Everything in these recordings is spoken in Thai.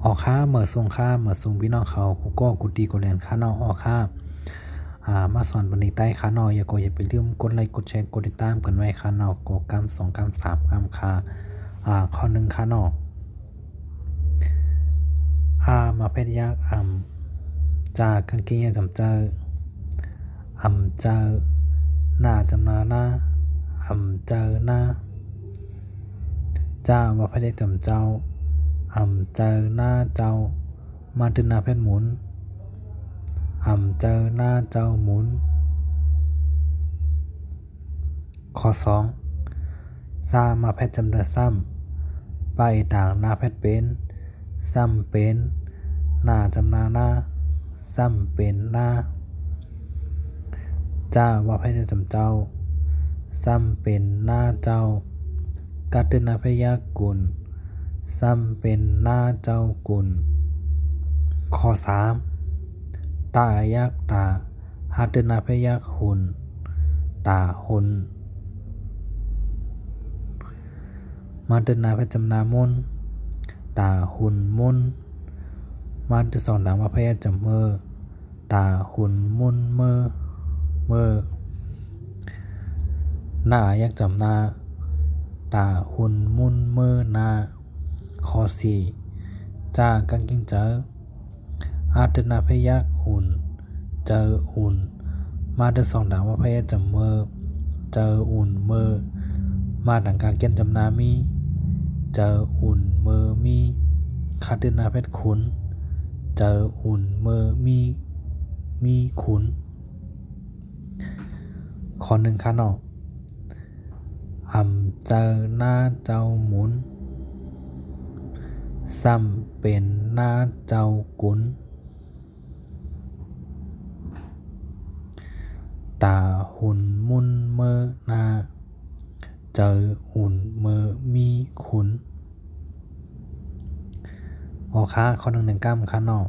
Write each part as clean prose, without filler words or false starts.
ออกค่าเหมือส่งค่าเหมือส่งพี่น้องเขากูก็กูตีกูแลนค่านอกออกค่ามาสอนบันนี้ใต้ค่านอกอย่าไปลืมกดไลค์กดแชร์กดติดตามกันไว้ค่านอกก็กำ2กำ3กำค่าข้อหนึ่งค่านอกมาเพชรยากจากกางเกงจำเจอเจอหน้าจำนาหน้าเจอหน้าจ้าว่าเพชรจำเจ้าเจอหน้าเจ้ามาดึงหน้าเพชรหมุนเจอหน้าเจ้าหมุนข้อ2ซามาเพชรจำเดซ้ำไปต่างหน้าเพชรเป็นซ้ำเป็นหน้าจำนาหน้าซ้ำเป็นหน้าจ้าว่าเพชรจำเจ้าซ้ำเป็นหน้าเจ้ากัตตินาพยากุลซ้ำเป็นหน้าเจ้ากุลข้อ3ตายักตาหัตนาพยักหุนตาหุนมาตนาพจำนามุนตาหุนมุนมาตสองดามาพยจำเมอตาหุนมุนเมอหน้ายักจำนาตาหุนมุนเมอนาข้อ4จากกังกิงเจออาตนาพยักหุนเจออุ่นมาตสองดามาพยจำเมอเจออุ่นเมอมาดังการเกียนจำนามีเจออุ่นเมอมีคาตินาเพชรขุนเจออุ่นเมอมีขุนข้อหนึ่งค่ะเนาะเจอหน้าเจ้าหมุนซ้ำเป็นหน้าเจ้ากุนตาหุ่นมุนเมอนาเจออุ่นเมอมีขุนโอค่าข้อ1 9ค่ะเนาะ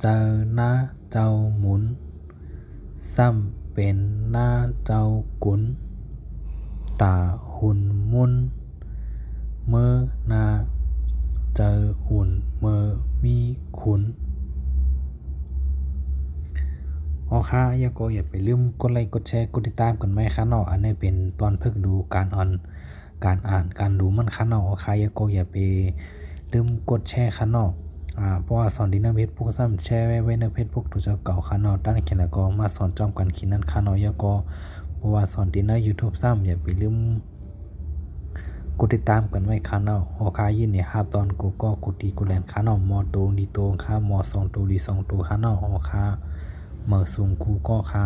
เจอหน้าเจ้าหมุนซ้ำเป็นหน้าเจ้ากุนตาหุ่นมุนเมอนาเจออุ่นเมอมีขุนอย่าไปลืมกดไลค์กดแชร์กดติดตามกันไหมคะเนาะอันนี้เป็นตอนเพิ่งดูการอ่านการดูมันคะเนาะอย่าไปลืมกดแชร์คะเนาะเพราะว่าสอนดีนะเพจพวกซ้ำแชร์ไว้ในเพจพวกตัวเจ้าเก่าคะเนาะตั้งแต่แล้วก็มาสอนจอมกันคิดนั้นคะเนาะเพราะว่าสอนดีนะ YouTube ซ้ำอย่าไปลืมกดติดตามกันไว้ค่ะเนาะยินเนี่ยครับตอนกูก็กดดีกูแลนค่ะเนาะมอโตดีโตค่ะมอ2 ตัวดี2 ตัวค่ะเนาะเหมือสูงกูก็ค่ะ